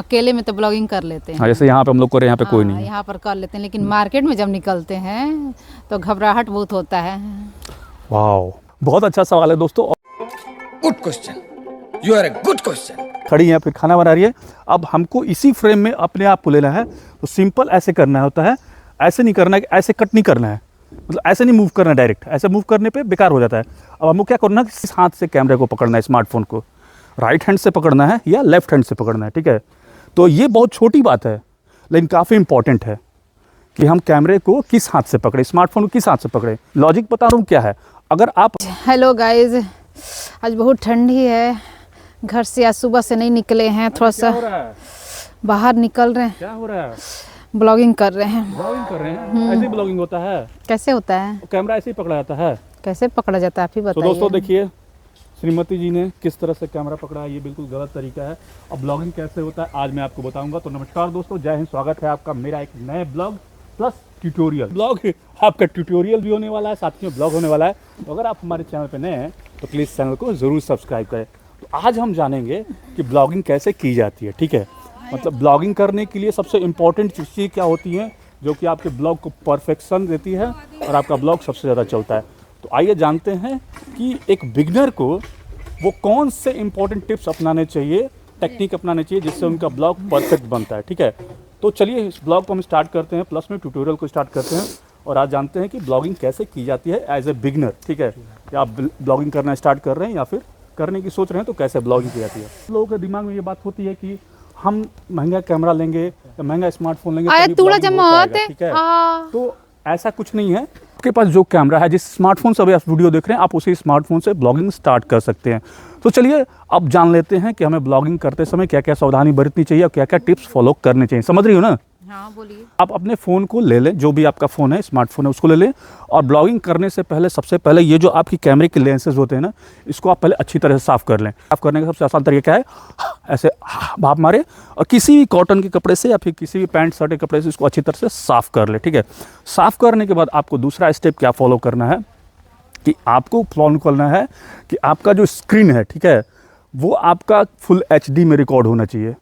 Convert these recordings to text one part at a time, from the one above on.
अकेले में तो ब्लॉगिंग कर लेते हैं। हाँ, जैसे यहाँ पे हम लोग कर रहे हैं, यहाँ पे कोई नहीं है। यहाँ पर कर लेते हैं, लेकिन मार्केट में जब निकलते हैं तो घबराहट बहुत होता है। वाह, बहुत अच्छा सवाल है दोस्तों। Good question, you are a good question. खड़ी है, फिर खाना बना रही है। अब हमको इसी फ्रेम में अपने आप को लेना है, तो सिंपल ऐसे करना होता है। ऐसे नहीं करना है, ऐसे कट नहीं करना है, मतलब ऐसे नहीं मूव करना डायरेक्ट। ऐसे मूव करने पे बेकार हो जाता है। अब हमको क्या करना है, इस हाथ से कैमरे को पकड़ना है, स्मार्टफोन को राइट हैंड से पकड़ना है या लेफ्ट हैंड से पकड़ना है, ठीक है। तो ये बहुत छोटी बात है, लेकिन काफ़ी इंपॉर्टेंट है कि हम कैमरे को किस हाथ से पकड़े, स्मार्टफोन को किस हाथ से पकड़े। लॉजिक बता रहा हूँ क्या है। अगर आप हेलो गाइज, आज बहुत ठंडी है। घर से आज सुबह से नहीं निकले हैं, थोड़ा सा बाहर निकल रहे हैं। क्या हो रहा है? ब्लॉगिंग कर रहे हैं। ब्लॉगिंग कर रहे हैं? ऐसे ब्लॉगिंग होता है? कैसे होता है? कैमरा ऐसे ही पकड़ा जाता है। कैसे पकड़ा जाता है, आप ही तो बताइए। दोस्तों देखिए, श्रीमती जी ने किस तरह से कैमरा पकड़ा है, ये बिल्कुल गलत तरीका है। अब ब्लॉगिंग कैसे होता है आज मैं आपको बताऊंगा। तो नमस्कार दोस्तों, जय हिंद, स्वागत है आपका मेरा एक नए ब्लॉग प्लस ट्यूटोरियल। ब्लॉग आपका ट्यूटोरियल भी होने वाला है, साथ में ब्लॉग होने वाला है। तो अगर आप हमारे चैनल पर नए हैं तो प्लीज़ चैनल को ज़रूर सब्सक्राइब करें। तो आज हम जानेंगे कि ब्लॉगिंग कैसे की जाती है, ठीक है। मतलब ब्लॉगिंग करने के लिए सबसे इम्पॉर्टेंट चीज़ क्या होती है जो कि आपके ब्लॉग को परफेक्शन देती है और आपका ब्लॉग सबसे ज़्यादा चलता है। तो आइए जानते हैं कि एक बिगनर को वो कौन से इंपॉर्टेंट टिप्स अपनाने चाहिए, टेक्निक अपनाने चाहिए, जिससे उनका ब्लॉग परफेक्ट बनता है, ठीक है। तो चलिए इस ब्लॉग को हम स्टार्ट करते हैं, प्लस में ट्यूटोरियल को स्टार्ट करते हैं और आज जानते हैं कि ब्लॉगिंग कैसे की जाती है एज ए बिगनर, ठीक है। या आप ब्लॉगिंग करना स्टार्ट कर रहे हैं या फिर करने की सोच रहे हैं, तो कैसे ब्लॉगिंग की जाती है। लोगों के दिमाग में ये बात होती है कि हम महंगा कैमरा लेंगे या महंगा स्मार्टफोन लेंगे तभी ब्लॉगिंग हो पाएगा, ठीक है। तो ऐसा कुछ नहीं है। आपके पास जो कैमरा है, जिस स्मार्टफोन से अभी आप वीडियो देख रहे हैं, आप उसी स्मार्टफोन से ब्लॉगिंग स्टार्ट कर सकते हैं। तो चलिए अब जान लेते हैं कि हमें ब्लॉगिंग करते समय क्या क्या सावधानी बरतनी चाहिए और क्या क्या टिप्स फॉलो करने चाहिए। समझ रही हो ना? हाँ बोलिए। आप अपने फ़ोन को ले लें, जो भी आपका फ़ोन है, स्मार्टफोन है, उसको ले लें। और ब्लॉगिंग करने से पहले सबसे पहले ये जो आपकी कैमरे के लेंसेज होते हैं ना, इसको आप पहले अच्छी तरह से साफ़ कर लें। साफ़ करने का सबसे आसान तरीका क्या है, ऐसे भाप मारे और किसी भी कॉटन के कपड़े से या फिर किसी भी पैंट शर्ट के कपड़े से इसको अच्छी तरह से साफ़ कर ले, ठीक है। साफ़ करने के बाद आपको दूसरा स्टेप क्या फॉलो करना है कि आपको फॉलो करना है कि आपका जो स्क्रीन है, ठीक है, वो आपका फुल HD में रिकॉर्ड होना चाहिए।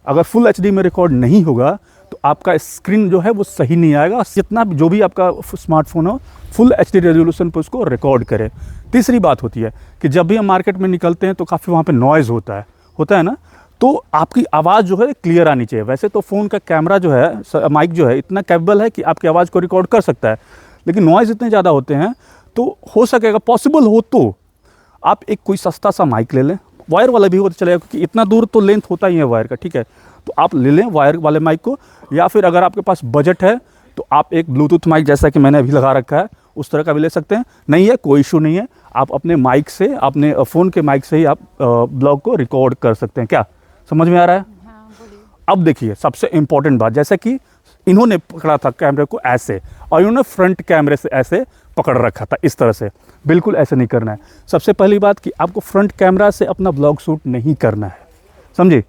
अगर फुल HD में रिकॉर्ड नहीं होगा तो आपका स्क्रीन जो है वो सही नहीं आएगा। जितना जो भी आपका स्मार्टफोन हो, फुल HD रेजोल्यूशन पर उसको रिकॉर्ड करें। तीसरी बात होती है कि जब भी हम मार्केट में निकलते हैं तो काफ़ी वहाँ पे नॉइज़ होता है ना, तो आपकी आवाज़ जो है क्लियर आनी चाहिए। वैसे तो फ़ोन का कैमरा जो है, माइक जो है, इतना कैपेबल है कि आपकी आवाज़ को रिकॉर्ड कर सकता है, लेकिन नॉइज़ इतने ज़्यादा होते हैं। तो हो सकेगा, पॉसिबल हो तो आप एक कोई सस्ता सा माइक ले लें, वायर वाला भी हो तो चलेगा, क्योंकि इतना दूर तो लेंथ होता ही है वायर का, ठीक है। तो आप ले लें वायर वाले माइक को, या फिर अगर आपके पास बजट है तो आप एक ब्लूटूथ माइक, जैसा कि मैंने अभी लगा रखा है, उस तरह का भी ले सकते हैं। नहीं है कोई इशू नहीं है, आप अपने माइक से, अपने फ़ोन के माइक से ही आप ब्लॉग को रिकॉर्ड कर सकते हैं। क्या समझ में आ रहा है? हाँ, बोलिए। अब देखिए सबसे इम्पॉर्टेंट बात, जैसा कि इन्होंने पकड़ा था कैमरे को ऐसे और इन्होंने फ्रंट कैमरे से ऐसे पकड़ रखा था, इस तरह से बिल्कुल ऐसे नहीं करना है। सबसे पहली बात कि आपको फ्रंट कैमरा से अपना ब्लॉग शूट नहीं करना है, समझे।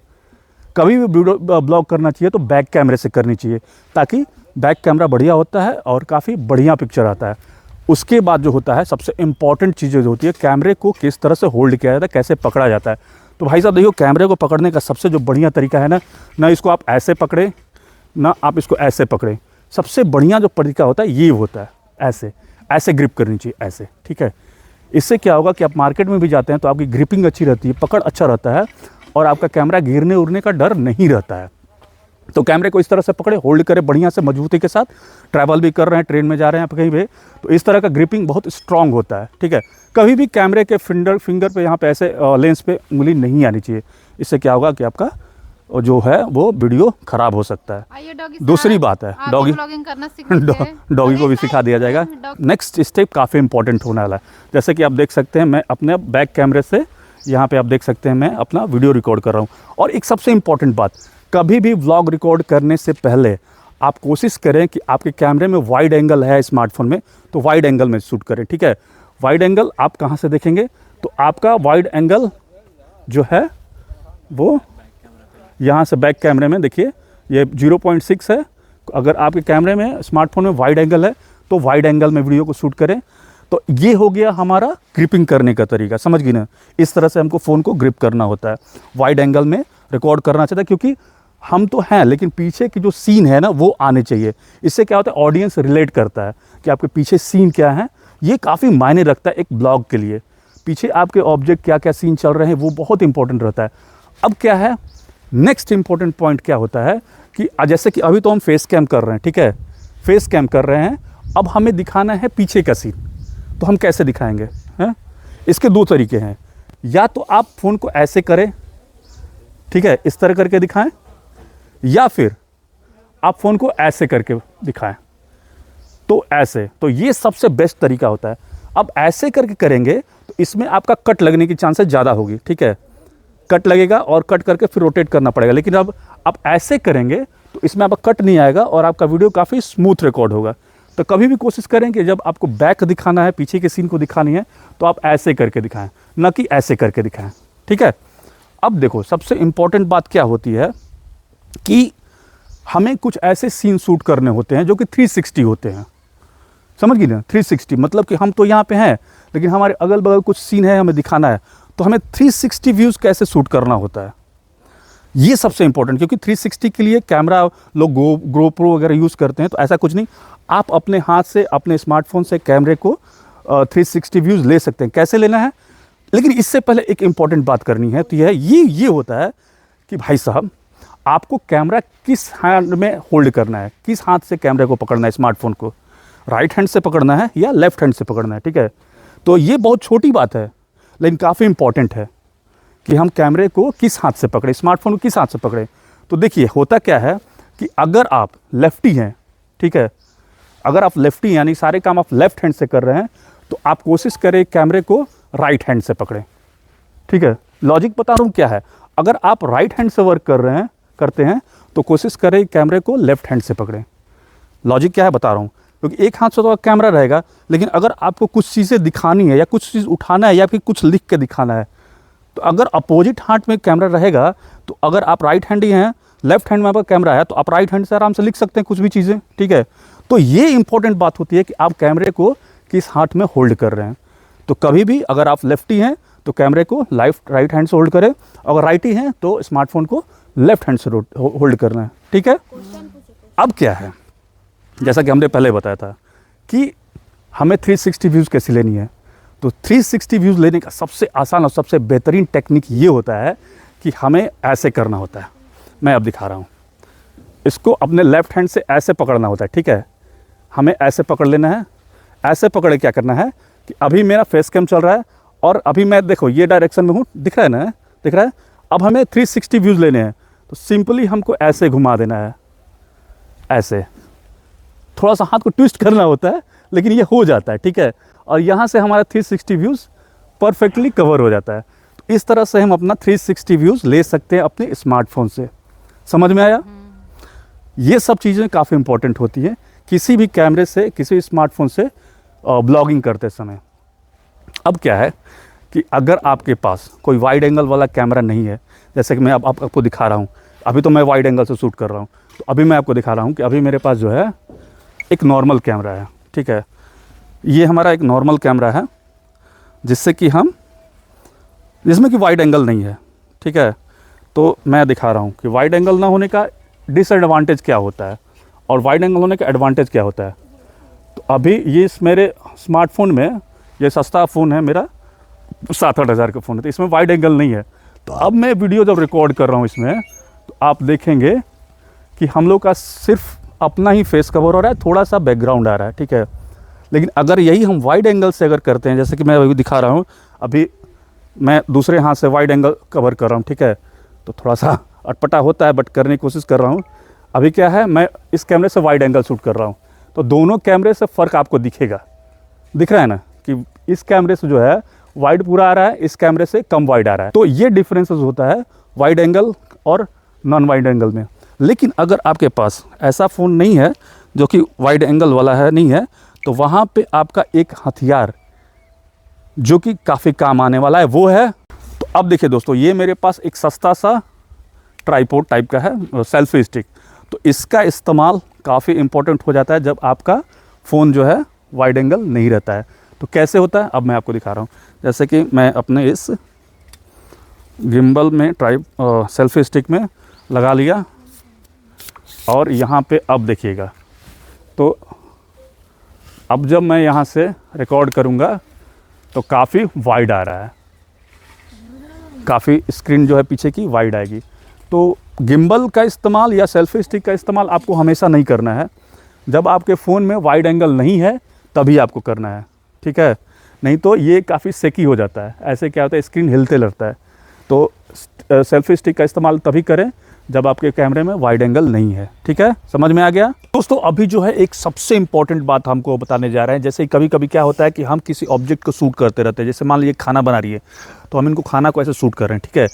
कभी भी ब्लॉग करना चाहिए तो बैक कैमरे से करनी चाहिए, ताकि बैक कैमरा बढ़िया होता है और काफ़ी बढ़िया पिक्चर आता है। उसके बाद जो होता है, सबसे इम्पॉर्टेंट चीज़ जो होती है, कैमरे को किस तरह से होल्ड किया जाता है, कैसे पकड़ा जाता है। तो भाई साहब देखिए, कैमरे को पकड़ने का सबसे जो बढ़िया तरीका है ना इसको आप ऐसे पकड़ें, ना आप इसको ऐसे पकड़ें। सबसे बढ़िया जो तरीका होता है ये होता है, ऐसे ग्रिप करनी चाहिए, ऐसे, ठीक है। इससे क्या होगा कि आप मार्केट में भी जाते हैं तो आपकी ग्रिपिंग अच्छी रहती है, पकड़ अच्छा रहता है और आपका कैमरा गिरने उड़ने का डर नहीं रहता है। तो कैमरे को इस तरह से पकड़े, होल्ड करें बढ़िया से, मजबूती के साथ। ट्रैवल भी कर रहे हैं, ट्रेन में जा रहे हैं आप कहीं भी, तो इस तरह का ग्रिपिंग बहुत स्ट्रांग होता है, ठीक है। कभी भी कैमरे के फिंगर पे, यहाँ पे ऐसे लेंस पे उंगली नहीं आनी चाहिए। इससे क्या होगा कि आपका जो है वो वीडियो खराब हो सकता है। दूसरी बात है, डॉगी को भी सिखा दिया जाएगा। नेक्स्ट स्टेप काफ़ी इंपॉर्टेंट होने वाला है। जैसे कि आप देख सकते हैं, मैं अपने बैक कैमरे से, यहाँ पे आप देख सकते हैं, मैं अपना वीडियो रिकॉर्ड कर रहा हूँ। और एक सबसे इम्पॉर्टेंट बात, कभी भी व्लॉग रिकॉर्ड करने से पहले आप कोशिश करें कि आपके कैमरे में वाइड एंगल है स्मार्टफोन में, तो वाइड एंगल में शूट करें, ठीक है। वाइड एंगल आप कहाँ से देखेंगे, तो आपका वाइड एंगल जो है वो यहाँ से बैक कैमरे में देखिए, ये 0.6 है। अगर आपके कैमरे में, स्मार्टफोन में वाइड एंगल है तो वाइड एंगल में वीडियो को शूट करें। तो ये हो गया हमारा ग्रिपिंग करने का तरीका, समझ गई ना। इस तरह से हमको फ़ोन को ग्रिप करना होता है, वाइड एंगल में रिकॉर्ड करना चाहिए, क्योंकि हम तो हैं, लेकिन पीछे की जो सीन है ना वो आने चाहिए। इससे क्या होता है, ऑडियंस रिलेट करता है कि आपके पीछे सीन क्या है। ये काफ़ी मायने रखता है एक ब्लॉग के लिए। पीछे आपके ऑब्जेक्ट क्या क्या सीन चल रहे हैं वो बहुत इंपॉर्टेंट रहता है। अब क्या है, नेक्स्ट इंपॉर्टेंट पॉइंट क्या होता है कि जैसे कि अभी तो हम फेस कैम कर रहे हैं, ठीक है, फेस कैम कर रहे हैं। अब हमें दिखाना है पीछे का सीन, तो हम कैसे दिखाएंगे हैं? इसके दो तरीके हैं। या तो आप फ़ोन को ऐसे करें, ठीक है, इस तरह करके दिखाएं, या फिर आप फ़ोन को ऐसे करके दिखाएं, तो ऐसे। तो ये सबसे बेस्ट तरीका होता है। अब ऐसे करके करेंगे तो इसमें आपका कट लगने की चांसेस ज़्यादा होगी, ठीक है, कट लगेगा और कट करके फिर रोटेट करना पड़ेगा। लेकिन अब आप ऐसे करेंगे तो इसमें आपका कट नहीं आएगा और आपका वीडियो काफ़ी स्मूथ रिकॉर्ड होगा। तो कभी भी कोशिश करें कि जब आपको बैक दिखाना है, पीछे के सीन को दिखानी है, तो आप ऐसे करके दिखाएं, ना कि ऐसे करके दिखाएं, ठीक है। अब देखो, सबसे इम्पॉर्टेंट बात क्या होती है कि हमें कुछ ऐसे सीन शूट करने होते हैं जो कि 360 होते हैं, समझ गए ना। 360 मतलब कि हम तो यहाँ पे हैं, लेकिन हमारे अगल बगल कुछ सीन है हमें दिखाना है, तो हमें 360 व्यूज़ कैसे शूट करना होता है, ये सबसे इंपॉर्टेंट। क्योंकि 360 के लिए कैमरा लोग GoPro वगैरह यूज़ करते हैं, तो ऐसा कुछ नहीं, आप अपने हाथ से, अपने स्मार्टफोन से कैमरे को 360 व्यूज़ ले सकते हैं। कैसे लेना है, लेकिन इससे पहले एक इम्पॉर्टेंट बात करनी है, तो ये होता है कि भाई साहब, आपको कैमरा किस हैंड में होल्ड करना है, किस हाथ से कैमरे को पकड़ना है, स्मार्टफोन को राइट हैंड से पकड़ना है या लेफ्ट हैंड से पकड़ना है, ठीक है। तो ये बहुत छोटी बात है, लेकिन काफ़ी इंपॉर्टेंट है कि हम कैमरे को किस हाथ से पकड़ें, स्मार्टफोन को किस हाथ से पकड़ें। तो देखिए, होता क्या है कि अगर आप लेफ्टी हैं, ठीक है, अगर आप लेफ्टी यानी सारे काम आप लेफ्ट हैंड से कर रहे हैं, तो आप कोशिश करें कैमरे को राइट हैंड से पकड़ें, ठीक है। लॉजिक बता रहा हूँ क्या है, अगर आप राइट हैंड से वर्क करते हैं तो कोशिश करें कैमरे को लेफ्ट हैंड से पकड़ें। लॉजिक क्या है बता रहा हूँ, क्योंकि एक हाथ से तो कैमरा रहेगा, लेकिन अगर आपको कुछ चीज़ें दिखानी है या कुछ चीज़ उठाना है या फिर कुछ लिख के दिखाना है, तो अगर अपोजिट हाथ में कैमरा रहेगा, तो अगर आप राइट हैंड ही हैं, लेफ्ट हैंड में आपका कैमरा है, तो आप राइट हैंड से आराम से लिख सकते हैं कुछ भी चीज़ें, ठीक है। तो ये इंपॉर्टेंट बात होती है कि आप कैमरे को किस हाथ में होल्ड कर रहे हैं। तो कभी भी अगर आप लेफ्टी हैं तो कैमरे को राइट हैंड से होल्ड करें, अगर राइटी हैं तो स्मार्टफोन को लेफ्ट हैंड से होल्ड करना है, ठीक है। अब क्या है, जैसा कि हमने पहले बताया था कि हमें 360 व्यूज़ कैसे लेनी है, तो 360 व्यूज़ लेने का सबसे आसान और सबसे बेहतरीन टेक्निक ये होता है कि हमें ऐसे करना होता है। मैं अब दिखा रहा हूँ, इसको अपने लेफ्ट हैंड से ऐसे पकड़ना होता है, ठीक है। हमें ऐसे पकड़ लेना है। ऐसे पकड़े क्या करना है कि अभी मेरा फेस कैम चल रहा है और अभी मैं देखो ये डायरेक्शन में हूँ, दिख रहा है ना, दिख रहा है। अब हमें 360 व्यूज़ लेने हैं, तो सिंपली हमको ऐसे घुमा देना है, ऐसे थोड़ा सा हाथ को ट्विस्ट करना होता है, लेकिन ये हो जाता है, ठीक है। और यहाँ से हमारा 360 व्यूज़ परफेक्टली कवर हो जाता है। तो इस तरह से हम अपना 360 व्यूज़ ले सकते हैं अपने स्मार्टफोन से। समझ में आया? ये सब चीज़ें काफ़ी इंपॉर्टेंट होती हैं किसी भी कैमरे से, किसी स्मार्टफोन से ब्लॉगिंग करते समय। अब क्या है कि अगर आपके पास कोई वाइड एंगल वाला कैमरा नहीं है, जैसे कि मैं अब आपको दिखा रहा हूँ, अभी तो मैं वाइड एंगल से शूट कर रहा हूँ, तो अभी मैं आपको दिखा रहा हूँ कि अभी मेरे पास जो है एक नॉर्मल कैमरा है, ठीक है। ये हमारा एक नॉर्मल कैमरा है जिसमें कि वाइड एंगल नहीं है, ठीक है। तो मैं दिखा रहा हूँ कि वाइड एंगल ना होने का डिसएडवांटेज क्या होता है और वाइड एंगल होने का एडवांटेज क्या होता है। तो अभी ये इस मेरे स्मार्टफोन में, ये सस्ता फ़ोन है मेरा, 7-8 हज़ार का फ़ोन है, तो इसमें वाइड एंगल नहीं है। तो अब मैं वीडियो जब रिकॉर्ड कर रहा हूँ इसमें, तो आप देखेंगे कि हम लोग का सिर्फ अपना ही फेस कवर हो रहा है, थोड़ा सा बैकग्राउंड आ रहा है, ठीक है। लेकिन अगर यही हम वाइड एंगल से अगर करते हैं, जैसे कि मैं अभी दिखा रहा हूँ, अभी मैं दूसरे हाथ से वाइड एंगल कवर कर रहा हूँ, ठीक है, तो थोड़ा सा अटपटा होता है, बट करने की कोशिश कर रहा हूँ। अभी क्या है, मैं इस कैमरे से वाइड एंगल शूट कर रहा हूँ, तो दोनों कैमरे से फ़र्क आपको दिखेगा, दिख रहा है ना, कि इस कैमरे से जो है वाइड पूरा आ रहा है, इस कैमरे से कम वाइड आ रहा है। तो ये डिफरेंसेस होता है वाइड एंगल और नॉन वाइड एंगल में। लेकिन अगर आपके पास ऐसा फ़ोन नहीं है जो कि वाइड एंगल वाला है, नहीं है, तो वहाँ पे आपका एक हथियार जो कि काफ़ी काम आने वाला है वो है। तो अब देखिए दोस्तों, ये मेरे पास एक सस्ता सा ट्राइपॉड टाइप का है, सेल्फी स्टिक। तो इसका इस्तेमाल काफ़ी इम्पोर्टेंट हो जाता है जब आपका फ़ोन जो है वाइड एंगल नहीं रहता है। तो कैसे होता है अब मैं आपको दिखा रहा हूँ। जैसे कि मैं अपने इस गिम्बल में सेल्फी स्टिक में लगा लिया, और यहाँ पे अब देखिएगा, तो अब जब मैं यहाँ से रिकॉर्ड करूँगा तो काफ़ी वाइड आ रहा है, काफ़ी स्क्रीन जो है पीछे की वाइड आएगी। तो गिम्बल का इस्तेमाल या सेल्फी स्टिक का इस्तेमाल आपको हमेशा नहीं करना है। जब आपके फ़ोन में वाइड एंगल नहीं है तभी आपको करना है, ठीक है, नहीं तो ये काफ़ी सेकी हो जाता है। ऐसे क्या होता है, स्क्रीन हिलते लगता है। तो सेल्फी स्टिक का इस्तेमाल तभी करें जब आपके कैमरे में वाइड एंगल नहीं है, ठीक है, समझ में आ गया दोस्तों। अभी जो है एक सबसे इंपॉर्टेंट बात हमको बताने जा रहे हैं। जैसे कभी कभी क्या होता है कि हम किसी ऑब्जेक्ट को शूट करते रहते हैं। जैसे मान लीजिए खाना बना रही है, तो हम इनको खाना को ऐसे शूट कर रहे हैं, ठीक है,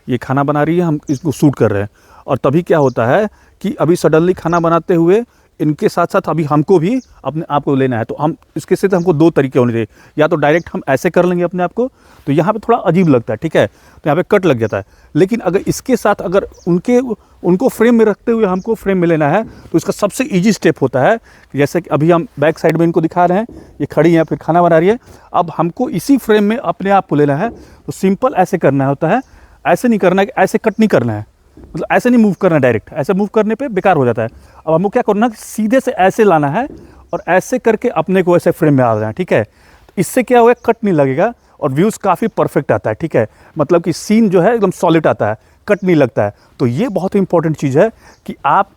ये खाना बना रही है, हम इसको शूट कर रहे हैं, और तभी क्या होता है कि अभी सडनली खाना बनाते हुए इनके साथ साथ अभी हमको भी अपने आप को लेना है। तो हम इसके से हमको दो तरीके होने चाहिए, या तो डायरेक्ट हम ऐसे कर लेंगे अपने आप को, तो यहाँ पे थोड़ा अजीब लगता है, ठीक है, तो यहाँ पे कट लग जाता है। लेकिन अगर इसके साथ अगर उनको फ्रेम में रखते हुए हमको फ्रेम में लेना है, तो इसका सबसे ईजी स्टेप होता है कि जैसे कि अभी हम बैक साइड में इनको दिखा रहे हैं, ये खड़ी हैं, फिर खाना बना रही है, अब हमको इसी फ्रेम में अपने आप को लेना है। तो सिंपल ऐसे करना होता है, ऐसे नहीं करना है कि ऐसे कट नहीं करना है, मतलब ऐसे नहीं मूव करना डायरेक्ट, ऐसे मूव करने पे बेकार हो जाता है। अब हमको क्या करना है, सीधे से ऐसे लाना है और ऐसे करके अपने को ऐसे फ्रेम में आ जाना है, ठीक है। तो इससे क्या होगा, कट नहीं लगेगा और व्यूज़ काफ़ी परफेक्ट आता है, ठीक है, मतलब कि सीन जो है एकदम सॉलिड आता है, कट नहीं लगता है। तो ये बहुत ही इंपॉर्टेंट चीज़ है कि आप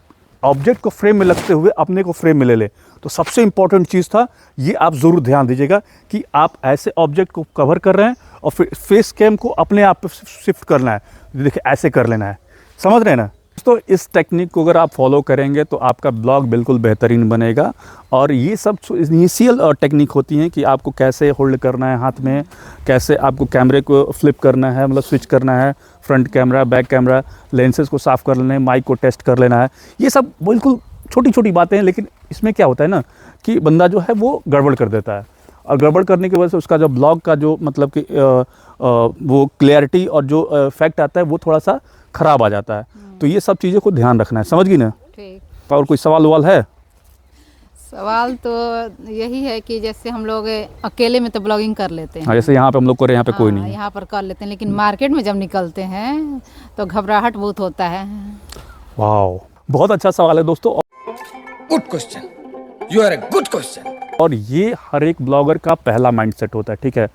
ऑब्जेक्ट को फ्रेम में लगते हुए अपने को फ्रेम में ले लें। तो सबसे इंपॉर्टेंट चीज़ था ये, आप ज़रूर ध्यान दीजिएगा कि आप ऐसे ऑब्जेक्ट को कवर कर रहे हैं और फिर फेस कैम को अपने आप पे शिफ्ट करना है, देखिए ऐसे कर लेना है, समझ रहे हैं ना। तो इस टेक्निक को अगर आप फॉलो करेंगे तो आपका ब्लॉग बिल्कुल बेहतरीन बनेगा। और ये सब इनिशियल टेक्निक होती हैं कि आपको कैसे होल्ड करना है हाथ में, कैसे आपको कैमरे को फ्लिप करना है, मतलब स्विच करना है, front camera, back camera, lenses को साफ़ कर लेना है, माइक को टेस्ट कर लेना है। ये सब बिल्कुल छोटी छोटी बातें हैं, लेकिन इसमें क्या होता है ना कि बंदा जो है वो गड़बड़ कर देता है, और गड़बड़ करने की वजह से उसका जो ब्लॉग का जो मतलब कि वो क्लियरिटी और जो इफेक्ट आता है वो थोड़ा सा ख़राब आ जाता है। तो ये सब चीज़ों को ध्यान रखना है, समझ गई ना। ठीक। और कोई सवाल वाल है? सवाल तो यही है कि जैसे हम लोग अकेले में तो ब्लॉगिंग कर लेते हैं, हाँ, जैसे यहाँ पे हम लोग को यहाँ पे कोई नहीं है, यहाँ पर कर लेते हैं, लेकिन मार्केट में जब निकलते हैं तो घबराहट बहुत होता है। वाह, बहुत अच्छा सवाल है दोस्तों। Good question, you are a good question. और ये हर एक ब्लॉगर का पहला माइंडसेट होता है, ठीक है,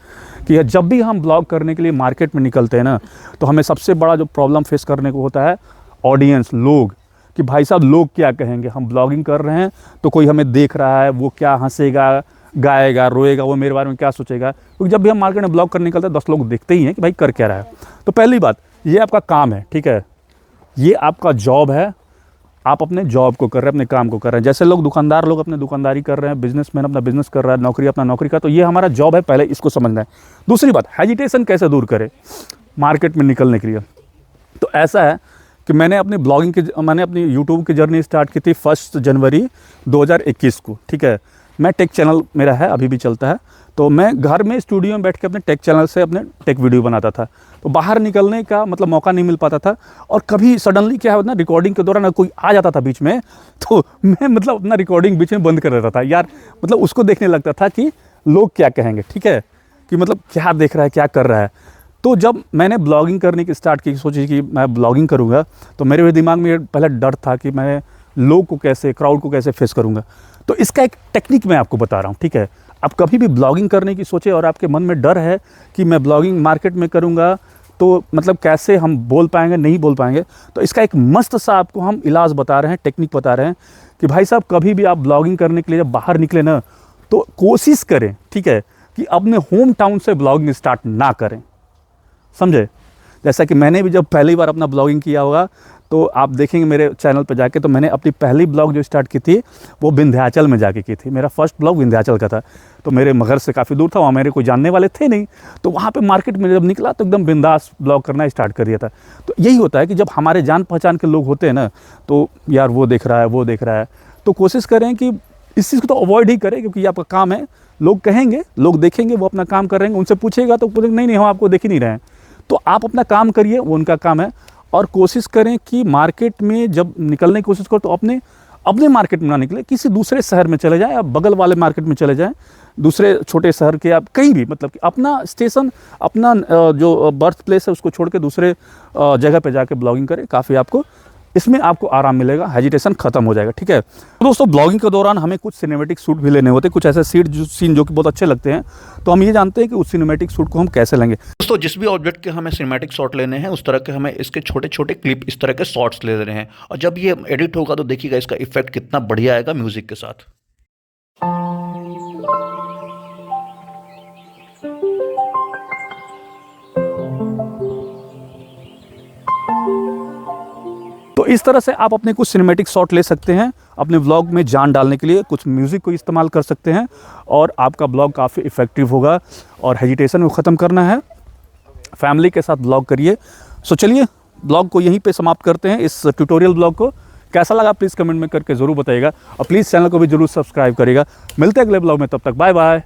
कि जब भी हम ब्लॉग करने के लिए मार्केट में निकलते हैं ना, तो हमें सबसे बड़ा जो प्रॉब्लम फेस करने को होता है ऑडियंस, लोग, कि भाई साहब लोग क्या कहेंगे, हम ब्लॉगिंग कर रहे हैं तो कोई हमें देख रहा है, वो क्या हंसेगा, गाएगा, रोएगा, वो मेरे बारे में क्या सोचेगा। क्योंकि जब भी हम मार्केट में ब्लॉग करने निकलते हैं 10 लोग देखते ही हैं कि भाई कर क्या रहा है। तो पहली बात, ये आपका काम है, ठीक है, ये आपका जॉब है, आप अपने जॉब को कर रहे हैं, अपने काम को कर रहे हैं। जैसे लोग दुकानदार लोग अपने दुकानदारी कर रहे हैं, बिजनेसमैन अपना बिजनेस कर रहा है, नौकरी अपना नौकरी का, तो ये हमारा जॉब है, पहले इसको समझना है। दूसरी बात, हेजिटेशन कैसे दूर करें मार्केट में निकलने के लिए। तो ऐसा है कि मैंने अपनी यूट्यूब की जर्नी स्टार्ट की थी 1 जनवरी 2021 को, ठीक है। मैं टेक चैनल मेरा है, अभी भी चलता है। तो मैं घर में स्टूडियो में बैठ के अपने टेक चैनल से अपने टेक वीडियो बनाता था। तो बाहर निकलने का मतलब मौका नहीं मिल पाता था, और कभी सडनली क्या होता ना, रिकॉर्डिंग के दौरान कोई आ जाता था बीच में, तो मैं मतलब अपना रिकॉर्डिंग बीच में बंद कर देता था यार, मतलब उसको देखने लगता था कि लोग क्या कहेंगे, ठीक है, कि मतलब क्या देख रहा है, क्या कर रहा है। तो जब मैंने ब्लॉगिंग करने की स्टार्ट की, सोची कि मैं ब्लॉगिंग करूँगा, तो मेरे दिमाग में पहले डर था कि मैं लोग को कैसे, क्राउड को कैसे फेस करूँगा। तो इसका एक टेक्निक मैं आपको बता रहा हूँ, ठीक है। आप कभी भी ब्लॉगिंग करने की सोचे और आपके मन में डर है कि मैं ब्लॉगिंग मार्केट में करूँगा तो मतलब कैसे हम बोल पाएंगे, नहीं बोल पाएंगे, तो इसका एक मस्त सा आपको हम इलाज बता रहे हैं, टेक्निक बता रहे हैं कि भाई साहब कभी भी आप ब्लॉगिंग करने के लिए जब बाहर निकले ना, तो कोशिश करें, ठीक है, कि अपने होम टाउन से ब्लॉगिंग स्टार्ट ना करें, समझे। जैसा कि मैंने भी जब पहली बार अपना ब्लॉगिंग किया होगा, तो आप देखेंगे मेरे चैनल पर जाके, तो मैंने अपनी पहली ब्लॉग जो स्टार्ट की थी वो विंध्याचल में जाके की थी। मेरा फर्स्ट ब्लॉग विंध्याचल का था। तो मेरे घर से काफ़ी दूर था, वहाँ मेरे कोई जानने वाले थे नहीं, तो वहाँ पे मार्केट में जब निकला तो एकदम बिंदास ब्लॉग करना स्टार्ट कर दिया था। तो यही होता है कि जब हमारे जान पहचान के लोग होते हैं ना, तो यार वो देख रहा है, वो देख रहा है, तो कोशिश करें कि इस चीज़ को तो अवॉइड ही करें, क्योंकि ये आपका काम है। लोग कहेंगे, लोग देखेंगे, वो अपना काम कर रहे हैं, उनसे पूछेगा तो बोलेंगे नहीं हम आपको देख ही नहीं रहे हैं। तो आप अपना काम करिए, वो उनका काम है। और कोशिश करें कि मार्केट में जब निकलने की कोशिश करो तो अपने मार्केट में ना निकले, किसी दूसरे शहर में चले जाएं, आप बगल वाले मार्केट में चले जाएं, दूसरे छोटे शहर के, आप कहीं भी, मतलब कि अपना स्टेशन, अपना जो बर्थ प्लेस है उसको छोड़ के दूसरे जगह पे जाके ब्लॉगिंग करें, काफ़ी आपको इसमें आपको आराम मिलेगा, हेजिटेशन खत्म हो जाएगा। ठीक है, तो दोस्तों ब्लॉगिंग के दौरान हमें कुछ सिनेमैटिक शूट भी लेने होते हैं, कुछ ऐसे सीन जो कि बहुत अच्छे लगते हैं, तो हम ये जानते हैं कि उस सिनेमैटिक शूट को हम कैसे लेंगे। दोस्तों जिस भी ऑब्जेक्ट के हमें सिनेमैटिक शॉट लेने हैं, उस तरह के हमें इसके छोटे छोटे क्लिप, इस तरह के शॉट्स ले रहे हैं, और जब ये एडिट होगा तो देखिएगा इसका इफेक्ट कितना बढ़िया आएगा म्यूजिक के साथ। तो इस तरह से आप अपने कुछ सिनेमैटिक शॉट ले सकते हैं, अपने व्लॉग में जान डालने के लिए कुछ म्यूज़िक को इस्तेमाल कर सकते हैं, और आपका ब्लॉग काफ़ी इफ़ेक्टिव होगा। और हेजिटेशन को ख़त्म करना है, फैमिली के साथ ब्लॉग करिए। सो चलिए ब्लॉग को यहीं पे समाप्त करते हैं, इस ट्यूटोरियल ब्लॉग को। कैसा लगा प्लीज़ कमेंट में करके ज़रूर बताइएगा, और प्लीज़ चैनल को भी ज़रूर सब्सक्राइब करिएगा। मिलते हैं अगले ब्लॉग में, तब तक बाय बाय।